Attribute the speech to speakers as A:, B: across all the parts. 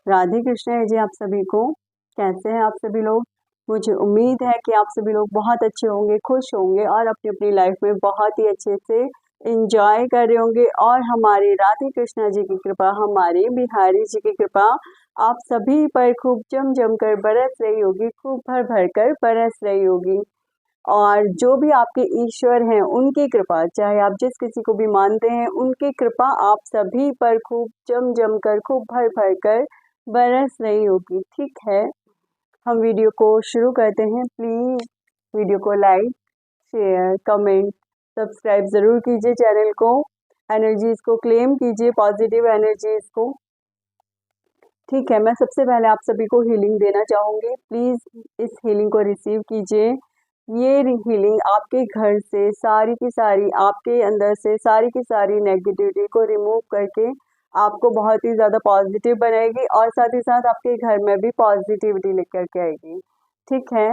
A: राधे कृष्ण है जी आप सभी को। कैसे हैं आप सभी लोग? मुझे उम्मीद है कि आप सभी लोग बहुत अच्छे होंगे, खुश होंगे और अपनी अपनी लाइफ में बहुत ही अच्छे से एंजॉय कर रहे होंगे। और हमारे राधे कृष्णा जी की कृपा, हमारे बिहारी जी की कृपा आप सभी पर खूब जम जम कर बरस रही होगी, खूब भर भर कर बरस रही होगी। और जो भी आपके ईश्वर हैं उनकी कृपा, चाहे आप जिस किसी को भी मानते हैं, उनकी कृपा आप सभी पर खूब जम जम कर, खूब भर भर कर बरस रही होगी। ठीक है, हम वीडियो को शुरू करते हैं। प्लीज़ वीडियो को लाइक, शेयर, कमेंट, सब्सक्राइब ज़रूर कीजिए चैनल को। एनर्जीज़ को क्लेम कीजिए, पॉजिटिव एनर्जीज़ को। ठीक है, मैं सबसे पहले आप सभी को हीलिंग देना चाहूँगी। प्लीज़ इस हीलिंग को रिसीव कीजिए। ये हीलिंग आपके घर से सारी की सारी, आपके अंदर से सारी की सारी नेगेटिविटी को रिमूव करके आपको बहुत ही ज़्यादा पॉजिटिव बनाएगी और साथ ही साथ आपके घर में भी पॉजिटिविटी लेकर के आएगी। ठीक है,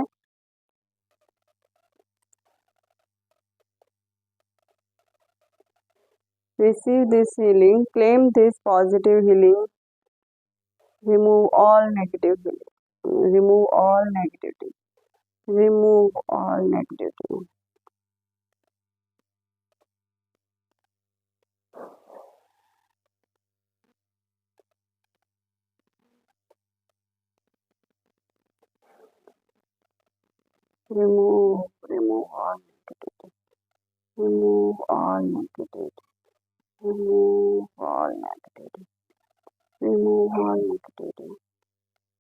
A: receive this healing, claim this positive healing, remove all negative feeling, remove all negativity, remove all negativity. Remove all negativity, remove all negativity, remove all negativity, remove all negativity.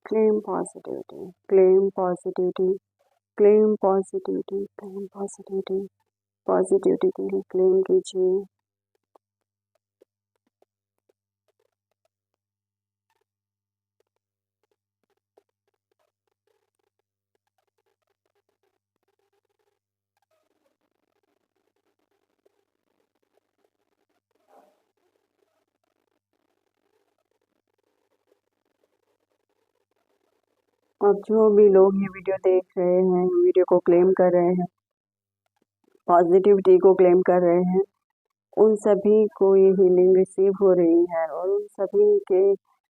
A: Claim positivity, claim positivity, claim positivity, claim positivity, positivity के लिए claim कीजिए। अब जो भी लोग ये video देख रहे हैं, वीडियो को क्लेम कर रहे हैं, पॉजिटिविटी को क्लेम कर रहे हैं, उन सभी को ये हीलिंग रिसीव हो रही है और उन सभी के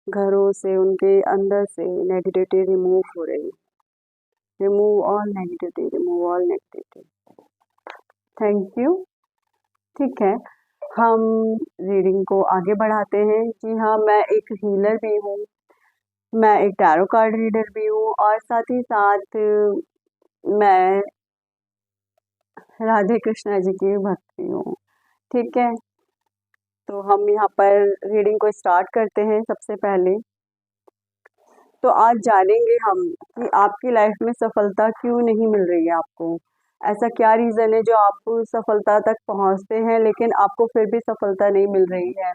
A: घरों से, उनके अंदर से नेगेटिविटी रिमूव हो रही है। Remove all negativity, remove all negativity. Thank you. ठीक है, हम रीडिंग को आगे बढ़ाते हैं। जी हाँ, मैं एक हीलर भी हूँ, मैं एक टैरो कार्ड रीडर भी हूँ और साथ ही साथ मैं राधे कृष्णा जी की भक्त भी हूँ। ठीक है, तो हम यहाँ पर रीडिंग को स्टार्ट करते हैं। सबसे पहले तो आज जानेंगे हम कि आपकी लाइफ में सफलता क्यों नहीं मिल रही है आपको। ऐसा क्या रीज़न है जो आप सफलता तक पहुँचते हैं लेकिन आपको फिर भी सफलता नहीं मिल रही है।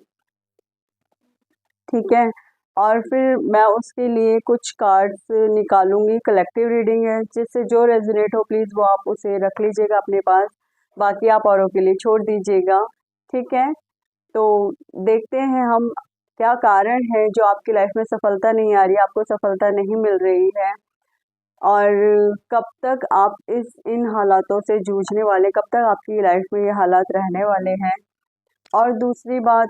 A: ठीक है, और फिर मैं उसके लिए कुछ कार्ड्स निकालूंगी। कलेक्टिव रीडिंग है, जिससे जो रेजोनेट हो प्लीज़ वो आप उसे रख लीजिएगा अपने पास, बाकी आप औरों के लिए छोड़ दीजिएगा। ठीक है, तो देखते हैं हम क्या कारण है जो आपकी लाइफ में सफलता नहीं आ रही, आपको सफलता नहीं मिल रही है और कब तक आप इन हालातों से जूझने वाले, कब तक आपकी लाइफ में ये हालात रहने वाले हैं। और दूसरी बात,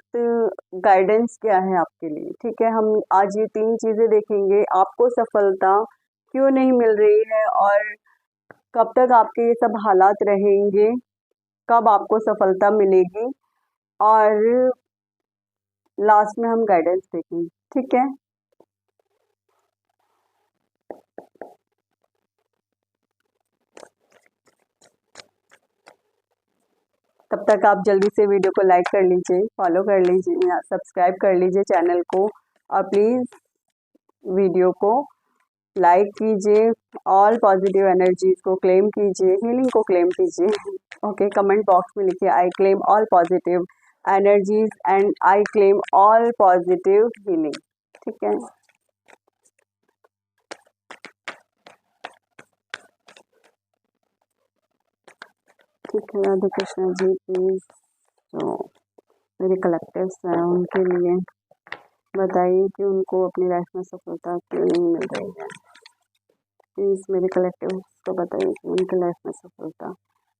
A: गाइडेंस क्या है आपके लिए। ठीक है, हम आज ये 3 चीज़ें देखेंगे। आपको सफलता क्यों नहीं मिल रही है और कब तक आपके ये सब हालात रहेंगे, कब आपको सफलता मिलेगी और लास्ट में हम गाइडेंस देखेंगे। ठीक है, तब तक आप जल्दी से वीडियो को लाइक कर लीजिए, फॉलो कर लीजिए या सब्सक्राइब कर लीजिए चैनल को और प्लीज़ वीडियो को लाइक कीजिए। ऑल पॉजिटिव एनर्जीज को क्लेम कीजिए, हीलिंग को क्लेम कीजिए। ओके, कमेंट बॉक्स में लिखिए I claim all positive energies and I claim all positive healing. ठीक है, ठीक है, राधे कृष्ण जी प्लीज़ जो मेरे कलेक्टिव्स हैं उनके लिए बताइए कि उनको अपनी लाइफ में सफलता क्यों नहीं मिल रही है। प्लीज़ मेरे कलेक्टिव को बताइए कि उनकी लाइफ में सफलता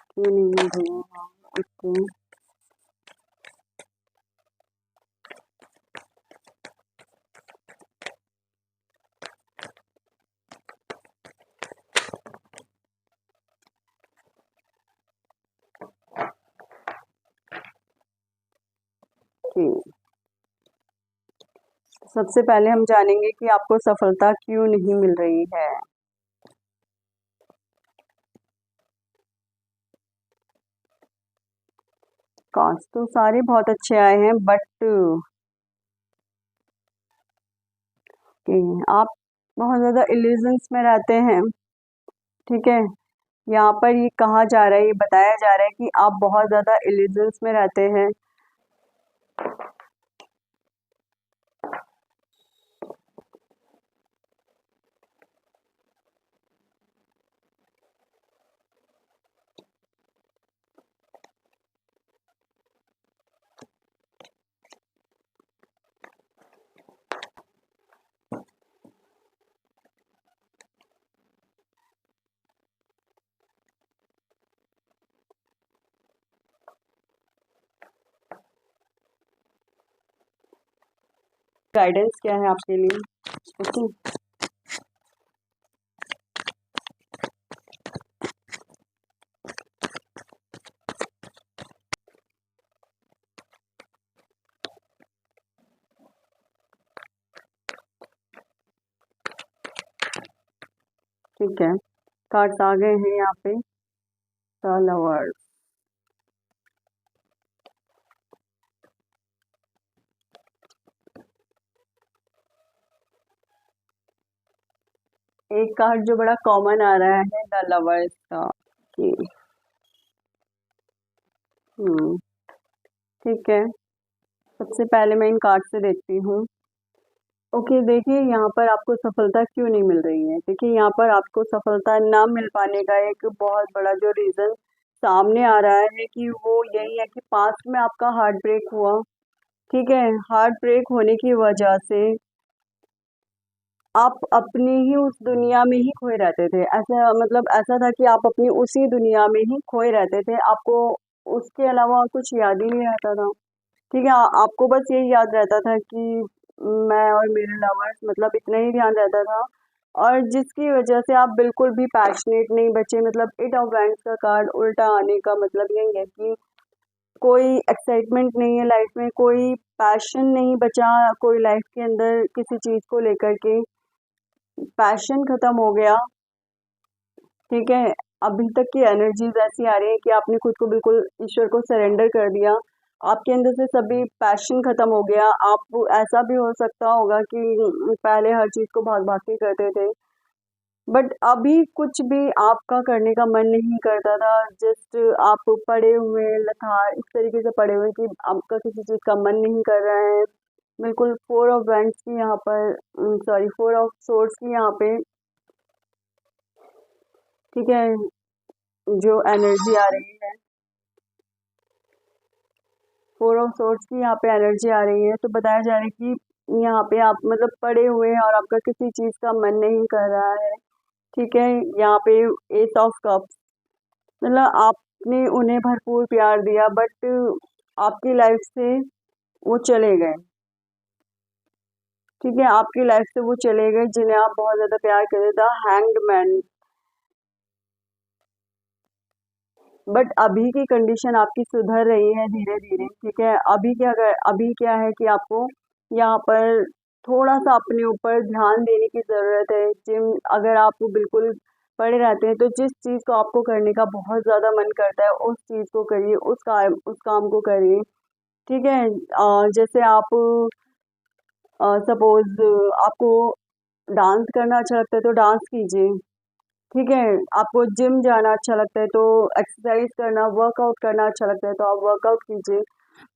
A: क्यों नहीं मिल रही है। ओके, सबसे पहले हम जानेंगे कि आपको सफलता क्यों नहीं मिल रही है। कार्ड्स तो सारे बहुत अच्छे आए हैं, बट आप बहुत ज़्यादा इल्यूजन्स में रहते हैं। ठीक है, यहाँ पर ये कहा जा रहा है, ये बताया जा रहा है कि आप बहुत ज़्यादा इल्यूजन्स में रहते हैं। गाइडेंस क्या है आपके लिए? ओके, ठीक है, कार्ड्स आ गए हैं यहाँ पे। द लवर्स, एक कार्ड जो बड़ा कॉमन आ रहा है द लवर्स का। कि ठीक है, सबसे पहले मैं इन कार्ड से देखती हूँ। ओके, देखिए यहाँ पर आपको सफलता क्यों नहीं मिल रही है। देखिए यहाँ पर आपको सफलता ना मिल पाने का एक बहुत बड़ा जो रीज़न सामने आ रहा है कि वो यही है कि पास्ट में आपका हार्ट ब्रेक हुआ। ठीक है, हार्ट ब्रेक होने की वजह से आप अपनी ही उस दुनिया में ही खोए रहते थे। ऐसा मतलब ऐसा था कि आप अपनी उसी दुनिया में ही खोए रहते थे, आपको उसके अलावा कुछ याद ही नहीं रहता था। ठीक है, आपको बस यही याद रहता था कि मैं और मेरे लवर्स, मतलब इतना ही ध्यान रहता था। और जिसकी वजह से आप बिल्कुल भी पैशनेट नहीं बचे। मतलब एट ऑफ वैंड्स का कार्ड उल्टा आने का मतलब यही है कि कोई एक्साइटमेंट नहीं है लाइफ में, कोई पैशन नहीं बचा कोई लाइफ के अंदर किसी चीज़ को लेकर के। पैशन खत्म हो गया। ठीक है, अभी तक की एनर्जीज ऐसी आ रही है कि आपने खुद को बिल्कुल ईश्वर को सरेंडर कर दिया। आपके अंदर से सभी पैशन खत्म हो गया। आप ऐसा भी हो सकता होगा कि पहले हर चीज़ को भाग भाग के करते थे, बट अभी कुछ भी आपका करने का मन नहीं करता था। जस्ट आप पड़े हुए लथार इस तरीके से पड़े हुए कि आपका किसी चीज़ का मन नहीं कर रहा है। बिल्कुल फोर ऑफ वैंड्स की यहाँ पर, सॉरी, फोर ऑफ सोर्ड्स की यहाँ पे। ठीक है, जो एनर्जी आ रही है, फोर ऑफ सोर्ड्स की यहाँ पे एनर्जी आ रही है, तो बताया जा रहा है कि यहाँ पे आप मतलब पड़े हुए हैं और आपका किसी चीज़ का मन नहीं कर रहा है। ठीक है, यहाँ पे एस ऑफ कप्स, मतलब आपने उन्हें भरपूर प्यार दिया, बट आपकी लाइफ से वो चले गए। ठीक है, आपकी लाइफ से वो चले गए जिन्हें आप बहुत ज़्यादा प्यार करते थे, हैंग्ड मैन। बट अभी की कंडीशन आपकी सुधर रही है धीरे धीरे। ठीक है, अभी क्या है कि आपको यहाँ पर थोड़ा सा अपने ऊपर ध्यान देने की ज़रूरत है। जिम अगर आप बिल्कुल पड़े रहते हैं, तो जिस चीज़ को आपको करने का बहुत ज़्यादा मन करता है उस चीज़ को करिए, उस काम को करिए। ठीक है, जैसे आप सपोज आपको डांस करना अच्छा लगता है तो डांस कीजिए। ठीक है, आपको जिम जाना अच्छा लगता है तो एक्सरसाइज करना, वर्कआउट करना अच्छा लगता है तो आप वर्कआउट कीजिए।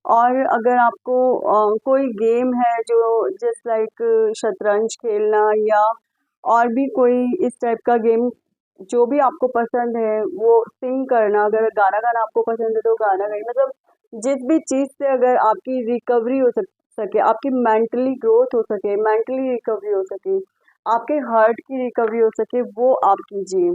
A: और अगर आपको कोई गेम है जो जस्ट लाइक शतरंज खेलना, या और भी कोई इस टाइप का गेम जो भी आपको पसंद है, वो सिंग करना, अगर गाना गाना आपको पसंद है तो गाना गाइए। मतलब जिस भी चीज़ से अगर आपकी रिकवरी हो सके, आपकी मेंटली ग्रोथ हो सके, मेंटली रिकवरी हो सके, आपके हार्ट की रिकवरी हो सके, वो आप कीजिए।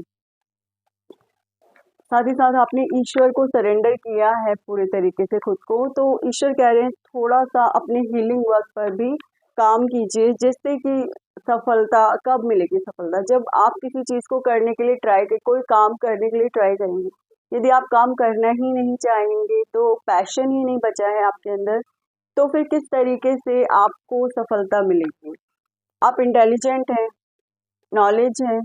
A: साथ ही साथ आपने ईश्वर को सरेंडर किया है पूरे तरीके से खुद को, तो ईश्वर कह रहे हैं थोड़ा सा अपने हीलिंग वर्क पर भी काम कीजिए, जिससे कि सफलता कब मिलेगी। सफलता जब आप किसी चीज़ को करने के लिए कोई काम करने के लिए ट्राई करेंगे। यदि आप काम करना ही नहीं चाहेंगे, तो पैशन ही नहीं बचा है आपके अंदर, तो फिर किस तरीके से आपको सफलता मिलेगी। आप इंटेलिजेंट हैं, नॉलेज है,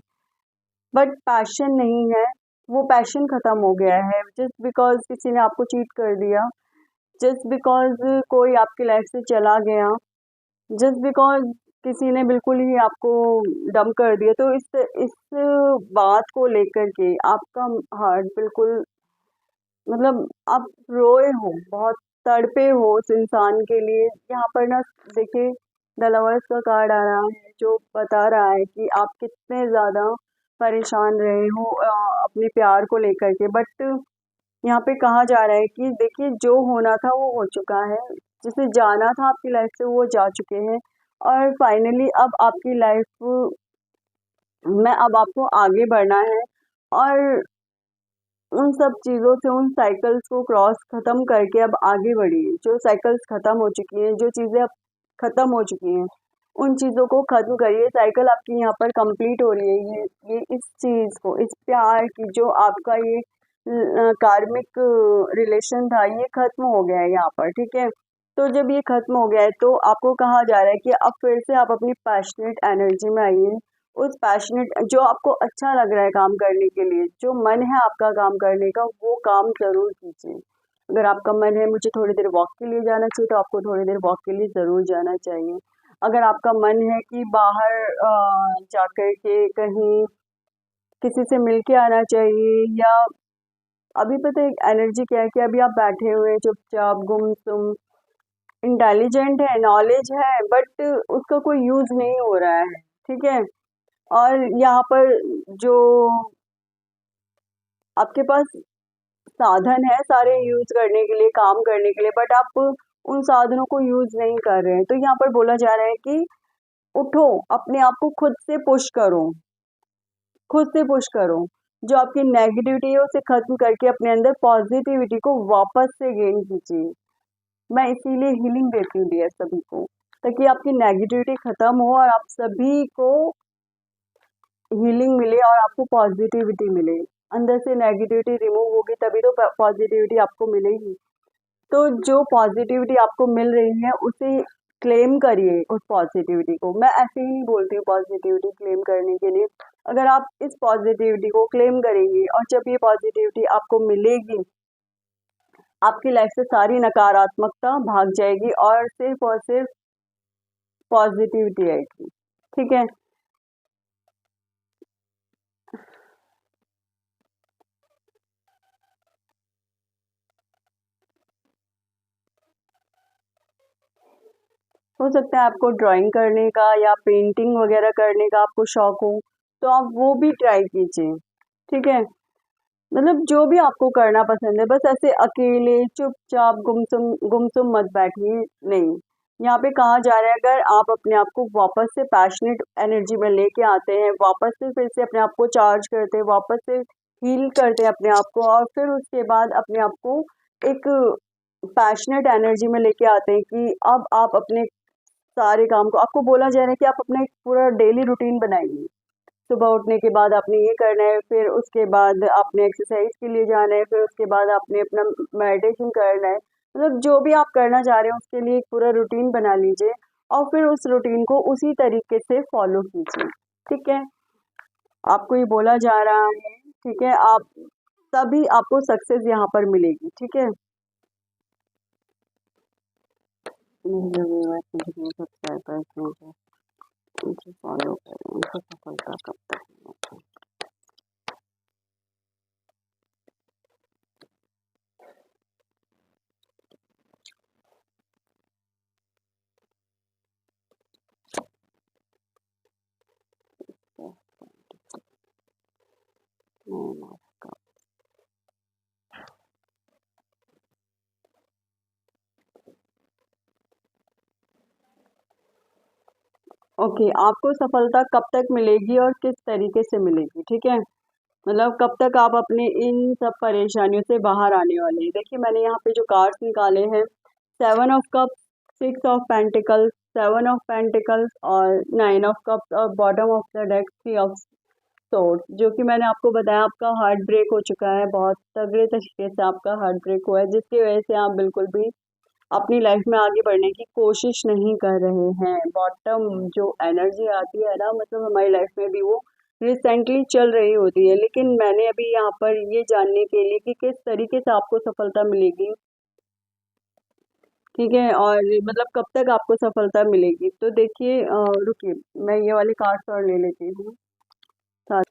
A: बट पैशन नहीं है, वो पैशन खत्म हो गया है जस्ट बिकॉज किसी ने आपको चीट कर दिया, जस्ट बिकॉज कोई आपकी लाइफ से चला गया, जस्ट बिकॉज किसी ने बिल्कुल ही आपको डम कर दिया। तो इस बात को लेकर के आपका हार्ट बिल्कुल, मतलब आप रोए हो, बहुत तड़पे हो उस इंसान के लिए। यहाँ पर ना देखिए, द लवर्स का कार्ड आ रहा है जो बता रहा है कि आप कितने ज़्यादा परेशान रहे हो अपने प्यार को लेकर के। बट यहाँ पे कहा जा रहा है कि देखिए, जो होना था वो हो चुका है, जिसे जाना था आपकी लाइफ से वो जा चुके हैं, और फाइनली अब आपकी लाइफ में अब आपको आगे बढ़ना है, और उन सब चीज़ों से, उन साइकिल्स को क्रॉस खत्म करके अब आगे बढ़िए। जो साइकिल्स खत्म हो चुकी हैं, जो चीज़ें अब खत्म हो चुकी हैं, उन चीज़ों को खत्म करिए। साइकिल आपकी यहाँ पर कंप्लीट हो रही है। ये इस चीज़ को, इस प्यार की, जो आपका ये कार्मिक रिलेशन था, ये खत्म हो गया है यहाँ पर, ठीक है। तो जब ये खत्म हो गया है तो आपको कहा जा रहा है कि अब फिर से आप अपनी पैशनेट एनर्जी में आइए। उस पैशनेट, जो आपको अच्छा लग रहा है काम करने के लिए, जो मन है आपका काम करने का, वो काम जरूर कीजिए। अगर आपका मन है मुझे थोड़ी देर वॉक के लिए जाना चाहिए, तो आपको थोड़ी देर वॉक के लिए ज़रूर जाना चाहिए। अगर आपका मन है कि बाहर जाकर के कहीं किसी से मिल के आना चाहिए, या अभी पता है एनर्जी क्या है कि अभी आप बैठे हुए चुपचाप गुमसुम, इंटेलिजेंट है, नॉलेज है, बट उसका कोई यूज़ नहीं हो रहा है, ठीक है। और यहाँ पर जो आपके पास साधन है सारे यूज करने के लिए, काम करने के लिए, बट आप उन साधनों को यूज नहीं कर रहे हैं। तो यहाँ पर बोला जा रहा है कि उठो, अपने आप को खुद से पुश करो, खुद से पुश करो। जो आपकी नेगेटिविटी है उसे खत्म करके अपने अंदर पॉजिटिविटी को वापस से गेन कीजिए। मैं इसीलिए हीलिंग देती हूँ डियर सभी को, ताकि आपकी नेगेटिविटी खत्म हो और आप सभी को हीलिंग मिले और आपको पॉजिटिविटी मिले। अंदर से नेगेटिविटी रिमूव होगी तभी तो पॉजिटिविटी आपको मिलेगी। तो जो पॉजिटिविटी आपको मिल रही है उसे क्लेम करिए, उस पॉजिटिविटी को। मैं ऐसे ही नहीं बोलती हूँ पॉजिटिविटी क्लेम करने के लिए। अगर आप इस पॉजिटिविटी को क्लेम करेंगे और जब ये पॉजिटिविटी आपको मिलेगी, आपकी लाइफ से सारी नकारात्मकता भाग जाएगी और सिर्फ पॉजिटिविटी आएगी, ठीक है। हो सकता है आपको ड्राइंग करने का या पेंटिंग वगैरह करने का आपको शौक हो, तो आप वो भी ट्राई कीजिए, ठीक है। मतलब जो भी आपको करना पसंद है, बस ऐसे अकेले चुपचाप गुमसुम गुमसुम मत बैठिए। नहीं, यहाँ पे कहा जा रहा है अगर आप अपने आप को वापस से पैशनेट एनर्जी में लेके आते हैं, वापस से फिर से अपने आप को चार्ज करते हैं, वापस से हील करते हैं अपने आप को, और फिर उसके बाद अपने आप को एक पैशनेट एनर्जी में लेके आते हैं कि अब आप अपने सारे काम को, आपको बोला जा रहा है कि आप अपना एक पूरा डेली रूटीन बनाइए। सुबह उठने के बाद आपने ये करना है, फिर उसके बाद आपने एक्सरसाइज के लिए जाना है, फिर उसके बाद आपने अपना मेडिटेशन करना है। मतलब जो भी आप करना चाह रहे हैं उसके लिए एक पूरा रूटीन बना लीजिए, और फिर उस रूटीन को उसी तरीके से फॉलो कीजिए, ठीक है। आपको ये बोला जा रहा है, ठीक है, आप तभी आपको सक्सेस यहाँ पर मिलेगी, ठीक है। सब्सक्राइबर्स मुझे फॉलो करें, उनको सफलता कब तक मिलेगी। ओके, आपको सफलता कब तक मिलेगी और किस तरीके से मिलेगी, ठीक है। मतलब कब तक आप अपने इन सब परेशानियों से बाहर आने वाले हैं। देखिए, मैंने यहाँ पे जो कार्ड्स निकाले हैं, 7 of cups, 6 of pentacles, 7 of pentacles और 9 ऑफ कप्स, और bottom of the deck 3 of swords. जो कि मैंने आपको बताया आपका हार्ट ब्रेक हो चुका है, बहुत तगड़े तरीके से आपका हार्ट ब्रेक हुआ है, जिसकी वजह से आप बिल्कुल भी अपनी लाइफ में आगे बढ़ने की कोशिश नहीं कर रहे हैं। बॉटम जो एनर्जी आती है ना, मतलब हमारी लाइफ में भी वो रिसेंटली चल रही होती है। लेकिन मैंने अभी यहाँ पर ये जानने के लिए कि किस तरीके से आपको सफलता मिलेगी, ठीक है, और मतलब कब तक आपको सफलता मिलेगी, तो देखिए रुकिए, मैं ये वाले कार्ड्स और ले लेती हूँ साथ।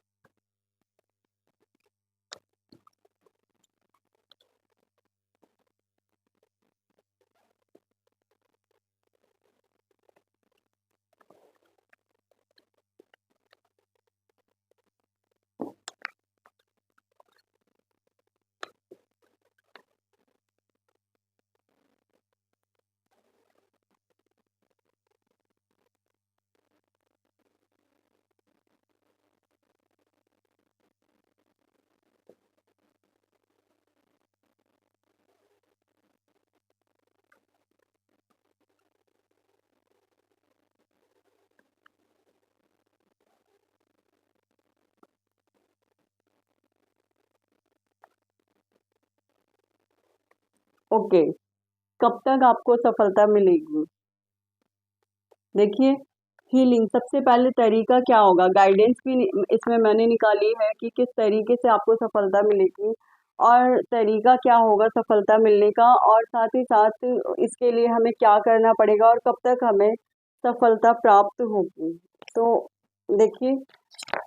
A: ओके, कब तक आपको सफलता मिलेगी? देखिए, हीलिंग सबसे पहले तरीका क्या होगा, गाइडेंस भी इसमें मैंने निकाली है कि किस तरीके से आपको सफलता मिलेगी और तरीका क्या होगा सफलता मिलने का, और साथ ही साथ इसके लिए हमें क्या करना पड़ेगा और कब तक हमें सफलता प्राप्त होगी। तो देखिए,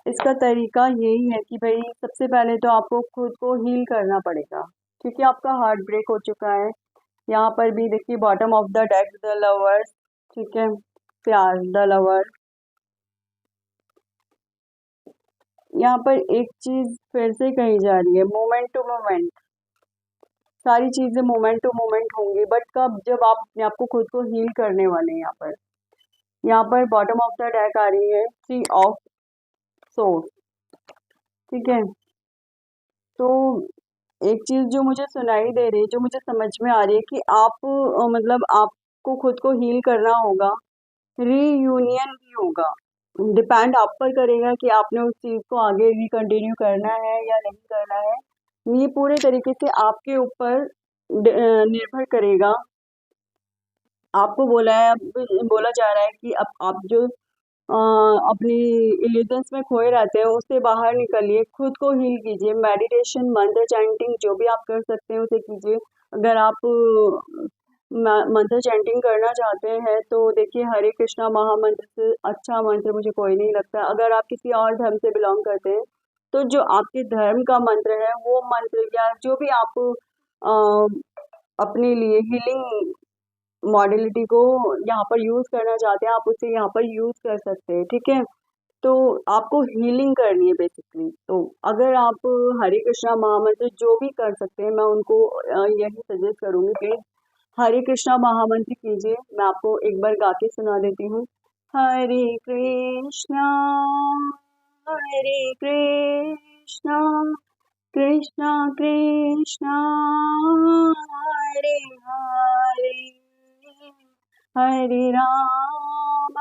A: इसका तरीका यही है कि भाई सबसे पहले तो आपको खुद को हील करना पड़ेगा, क्योंकि आपका हार्ट ब्रेक हो चुका है। यहाँ पर भी देखिए, bottom of the deck the lovers, ठीक है, प्यार द लवर। यहाँ पर एक चीज फिर से कही जा रही है, मोमेंट टू मोमेंट, सारी चीजें मोमेंट टू मोमेंट होंगी, बट कब, जब आप अपने आप को खुद को हील करने वाले हैं। यहाँ पर बॉटम ऑफ द डेक आ रही है थ्री ऑफ सोर्स, ठीक है। तो एक चीज जो मुझे सुनाई दे रही है, जो मुझे समझ में आ रही है कि आप मतलब आपको खुद को हील करना होगा, रीयूनियन भी होगा। डिपेंड आप पर करेगा कि आपने उस चीज को आगे भी कंटिन्यू करना है या नहीं करना है। ये पूरे तरीके से आपके ऊपर निर्भर करेगा। आपको बोला जा रहा है कि अब आप जो अपनी इल्यूजन्स में खोए रहते हैं उससे बाहर निकलिए, खुद को हील कीजिए, मेडिटेशन, मंत्र चैंटिंग जो भी आप कर सकते हैं उसे कीजिए। अगर आप मंत्र चैंटिंग करना चाहते हैं तो देखिए, हरे कृष्णा महामंत्र से अच्छा मंत्र मुझे कोई नहीं लगता। अगर आप किसी और धर्म से बिलोंग करते हैं तो जो आपके धर्म का मंत्र है वो मंत्र, या जो भी आप अपने लिए हीलिंग मॉडलिटी को यहाँ पर यूज करना चाहते हैं, आप उसे यहाँ पर यूज कर सकते हैं, ठीक है। तो आपको हीलिंग करनी है बेसिकली। तो अगर आप हरे कृष्णा महामंत्र जो भी कर सकते हैं, मैं उनको यही सजेस्ट करूंगी, प्लीज हरे कृष्णा महामंत्र कीजिए। मैं आपको एक बार गा के सुना देती हूँ। हरे कृष्णा, हरे कृष्णा, कृष्णा कृष्णा, हरे हरे, हरे राम,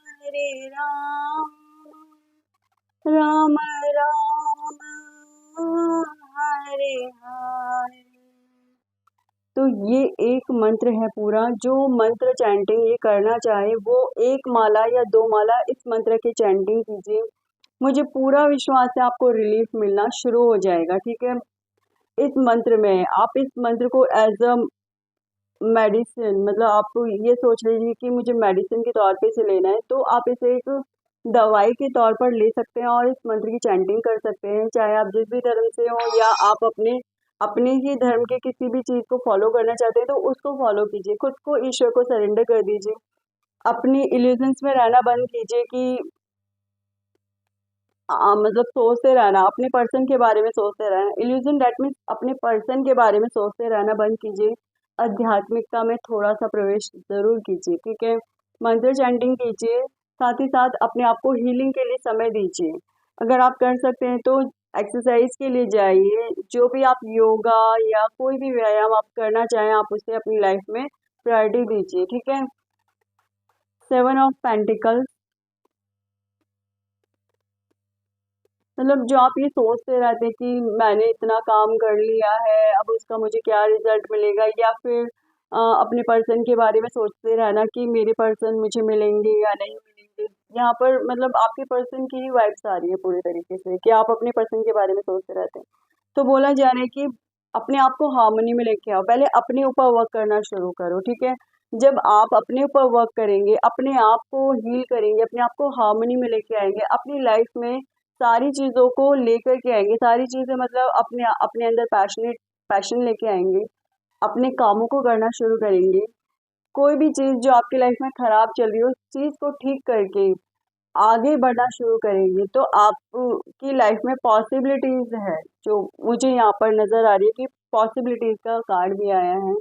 A: हरे राम, राम राम, हरे हरे। तो ये एक मंत्र है पूरा। जो मंत्र चैंटिंग ये करना चाहे वो एक माला या दो माला इस मंत्र की चैंटिंग कीजिए। मुझे पूरा विश्वास है आपको रिलीफ मिलना शुरू हो जाएगा, ठीक है। इस मंत्र में आप इस मंत्र को एज अ मेडिसिन, मतलब आप ये सोच लीजिए कि मुझे मेडिसिन के तौर पे इसे लेना है, तो आप इसे एक दवाई के तौर पर ले सकते हैं और इस मंत्र की चैंटिंग कर सकते हैं, चाहे आप जिस भी धर्म से हो या आप अपने अपने ही धर्म के किसी भी चीज को फॉलो करना चाहते हैं तो उसको फॉलो कीजिए। खुद को ईश्वर को सरेंडर कर दीजिए। अपनी इल्यूजन्स में रहना बंद कीजिए कि मतलब सोचते रहना अपने पर्सन के बारे में, सोचते रहना इल्यूजन, डेट मीन्स अपने पर्सन के बारे में सोचते रहना बंद कीजिए। आध्यात्मिकता में थोड़ा सा प्रवेश जरूर कीजिए, ठीक है। मंत्र चैंटिंग कीजिए, साथ ही साथ अपने आप को हीलिंग के लिए समय दीजिए। अगर आप कर सकते हैं तो एक्सरसाइज के लिए जाइए। जो भी आप योगा या कोई भी व्यायाम आप करना चाहें, आप उसे अपनी लाइफ में प्रायोरिटी दीजिए, ठीक है। सेवन ऑफ पेंटिकल्स, मतलब जो आप ये सोचते रहते हैं कि मैंने इतना काम कर लिया है, अब उसका मुझे क्या रिजल्ट मिलेगा, या फिर अपने पर्सन के बारे में सोचते रहना कि मेरे पर्सन मुझे मिलेंगे या नहीं मिलेंगे। यहाँ पर मतलब आपके पर्सन की ही वाइब्स आ रही है पूरे तरीके से कि आप अपने पर्सन के बारे में सोचते रहते हैं। तो बोला जा रहा है कि अपने आप को हार्मनी में लेके आओ, पहले अपने ऊपर वर्क करना शुरू करो, ठीक है। जब आप अपने ऊपर वर्क करेंगे, अपने आप को हील करेंगे, अपने आप को हार्मनी में लेके आएंगे, अपनी लाइफ में सारी चीज़ों को लेकर के आएंगे, सारी चीज़ें मतलब अपने अपने अंदर पैशन लेके आएंगे, अपने कामों को करना शुरू करेंगे। कोई भी चीज़ जो आपकी लाइफ में खराब चल रही हो, उस चीज़ को ठीक करके आगे बढ़ना शुरू करेंगे तो आपकी लाइफ में पॉसिबिलिटीज है, जो मुझे यहाँ पर नजर आ रही है कि पॉसिबिलिटीज का कार्ड भी आया है।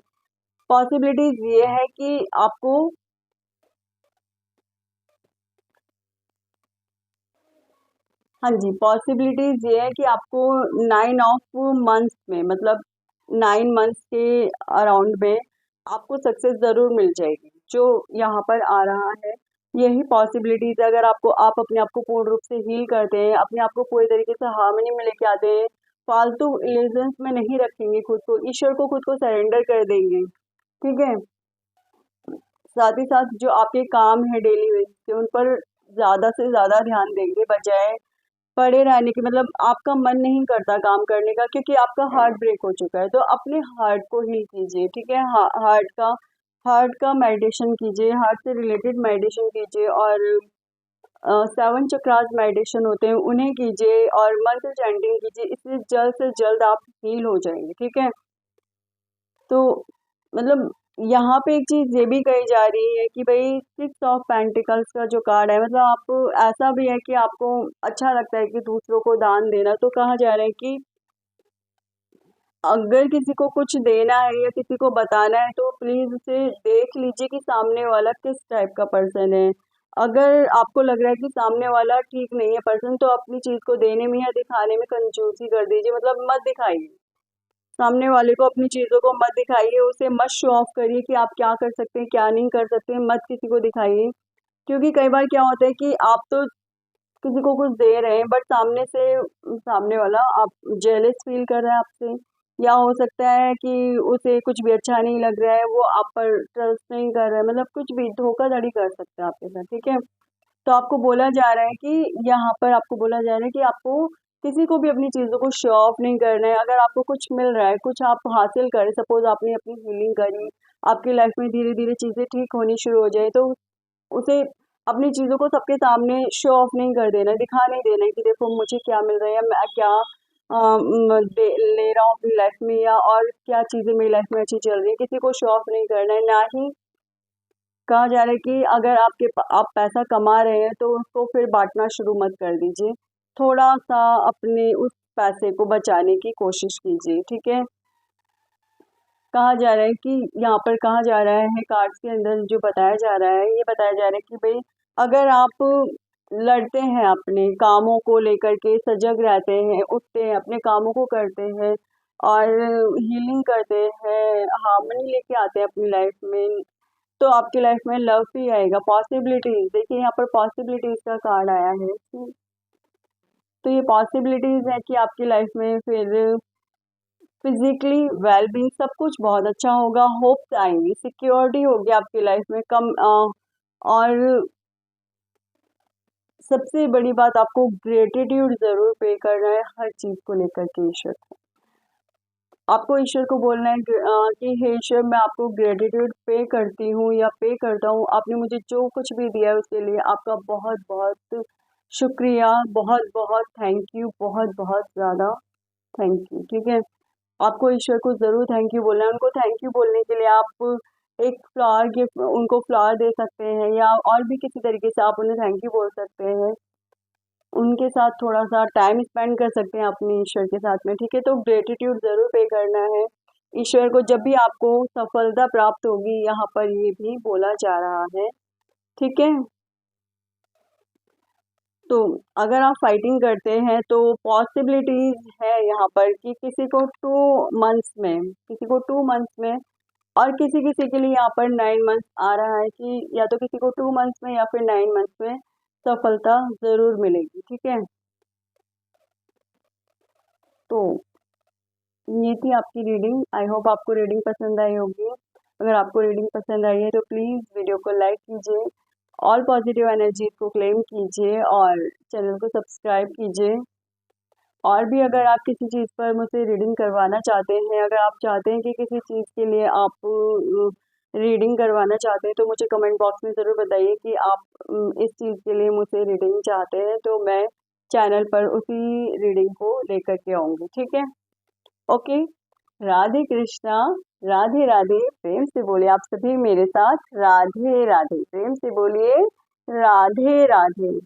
A: पॉसिबिलिटीज ये है कि आपको, हाँ जी, पॉसिबिलिटीज ये है कि आपको 9 ऑफ मंथ्स में, मतलब 9 मंथ्स के अराउंड में आपको सक्सेस जरूर मिल जाएगी, जो यहाँ पर आ रहा है। यही पॉसिबिलिटीज, अगर आपको आप अपने आप को पूर्ण रूप से हील करते हैं, अपने आप को पूरी तरीके से हार्मनी में लेके आते हैं, फालतू इल्यूजन्स में नहीं रखेंगे खुद को, ईश्वर को खुद को सरेंडर कर देंगे, ठीक है। साथ ही साथ जो आपके काम है डेली बेसिस के, उन पर ज्यादा से ज्यादा ध्यान देंगे, बजाय पड़े रहने की। मतलब आपका मन नहीं करता काम करने का क्योंकि आपका हार्ट ब्रेक हो चुका है, तो अपने हार्ट को हील कीजिए, ठीक है। हार्ट का मेडिटेशन कीजिए, हार्ट से रिलेटेड मेडिटेशन कीजिए, और 7 चक्रास मेडिटेशन होते हैं उन्हें कीजिए, और मंत्र चैंटिंग कीजिए। इससे जल्द से जल्द आप हील हो जाएंगे, ठीक है। तो मतलब यहाँ पे एक चीज ये भी कही जा रही है कि भाई 6 ऑफ पेंटिकल्स का जो कार्ड है, मतलब आपको ऐसा भी है कि आपको अच्छा लगता है कि दूसरों को दान देना, तो कहा जा रहा है कि अगर किसी को कुछ देना है या किसी को बताना है तो प्लीज उसे देख लीजिए कि सामने वाला किस टाइप का पर्सन है। अगर आपको लग रहा है कि सामने वाला ठीक नहीं है पर्सन, तो अपनी चीज को देने में या दिखाने में कंजूसी कर दीजिए, मतलब मत दिखाइए सामने वाले को, अपनी चीजों को मत दिखाइए, उसे मत शो ऑफ करिए कि आप क्या कर सकते हैं क्या नहीं कर सकते, मत किसी को दिखाइए। क्योंकि कई बार क्या होता है कि आप तो किसी को कुछ दे रहे हैं, बट सामने वाला आप जेलस फील कर रहा है आपसे, या हो सकता है कि उसे कुछ भी अच्छा नहीं लग रहा है, वो आप पर ट्रस्ट नहीं कर रहा है, मतलब कुछ भी धोखाधड़ी कर सकते हैं आपके साथ, ठीक है। तो आपको बोला जा रहा है कि यहाँ पर आपको बोला जा रहा है कि आपको किसी को भी अपनी चीज़ों को शो ऑफ नहीं करना है। अगर आपको कुछ मिल रहा है, कुछ आप हासिल करें, सपोज आपने अपनी हीलिंग करी, आपकी लाइफ में धीरे धीरे चीज़ें ठीक होनी शुरू हो जाए, तो उसे अपनी चीज़ों को सबके सामने शो ऑफ नहीं कर देना है, दिखा नहीं देना है कि देखो मुझे क्या मिल रहा है, या मैं क्या ले रहा हूँ अपनी लाइफ में, या और क्या चीज़ें मेरी लाइफ में अच्छी चल रही है, किसी को शो ऑफ नहीं करना है। ना ही कहा जा रहा है कि अगर आप पैसा कमा रहे हैं तो उसको फिर बांटना शुरू मत कर दीजिए, थोड़ा सा अपने उस पैसे को बचाने की कोशिश कीजिए, ठीक है। कहा जा रहा है कि यहाँ पर कहा जा रहा है कार्ड्स के अंदर जो बताया जा रहा है, ये बताया जा रहा है कि भाई अगर आप लड़ते हैं अपने कामों को लेकर के, सजग रहते हैं, उठते हैं, अपने कामों को करते हैं और हीलिंग करते हैं, हार्मनी लेके आते हैं अपनी लाइफ में, तो आपकी लाइफ में लव भी आएगा। पॉसिबिलिटीज देखिए, यहाँ पर पॉसिबिलिटीज का कार्ड आया है, तो ये पॉसिबिलिटीज है कि आपकी लाइफ में फिर फिजिकली वेलबींग सब कुछ बहुत अच्छा होगा, होप्स आएंगी, सिक्योरिटी होगी आपकी लाइफ में कम, और सबसे बड़ी बात, आपको ग्रेटिट्यूड जरूर पे करना है हर चीज को लेकर के ईश्वर को। आपको ईश्वर को बोलना है कि हे ईश्वर, मैं आपको ग्रेटिट्यूड पे करती हूँ या पे करता हूँ, आपने मुझे जो कुछ भी दिया है उसके लिए आपका बहुत बहुत शुक्रिया, बहुत बहुत थैंक यू, बहुत बहुत ज़्यादा थैंक यू, ठीक है। आपको ईश्वर को ज़रूर थैंक यू बोलना है। उनको थैंक यू बोलने के लिए आप एक फ्लावर गिफ्ट, उनको फ्लावर दे सकते हैं, या और भी किसी तरीके से आप उन्हें थैंक यू बोल सकते हैं, उनके साथ थोड़ा सा टाइम स्पेंड कर सकते हैं अपने ईश्वर के साथ में, ठीक है। तो ग्रेटिट्यूड ज़रूर पे करना है ईश्वर को जब भी आपको सफलता प्राप्त होगी, यहाँ पर ये भी बोला जा रहा है, ठीक है। तो अगर आप फाइटिंग करते हैं तो पॉसिबिलिटीज है यहाँ पर कि किसी को 2 मंथ्स में और किसी किसी के लिए यहाँ पर 9 मंथ्स आ रहा है कि या तो किसी को 2 मंथ्स में या फिर 9 मंथ्स में सफलता जरूर मिलेगी, ठीक है। तो ये थी आपकी रीडिंग, आई होप आपको रीडिंग पसंद आई होगी। अगर आपको रीडिंग पसंद आई है तो प्लीज़ वीडियो को लाइक कीजिए, ऑल पॉजिटिव एनर्जी को क्लेम कीजिए और चैनल को सब्सक्राइब कीजिए। और भी अगर आप किसी चीज़ पर मुझसे रीडिंग करवाना चाहते हैं, अगर आप चाहते हैं कि किसी चीज़ के लिए आप रीडिंग करवाना चाहते हैं तो मुझे कमेंट बॉक्स में ज़रूर बताइए कि आप इस चीज़ के लिए मुझसे रीडिंग चाहते हैं, तो मैं चैनल पर उसी रीडिंग को लेकर के आऊँगी। ठीक है, ओके। राधे कृष्णा, राधे राधे। प्रेम से बोलिए आप सभी मेरे साथ, राधे राधे। प्रेम से बोलिए राधे राधे।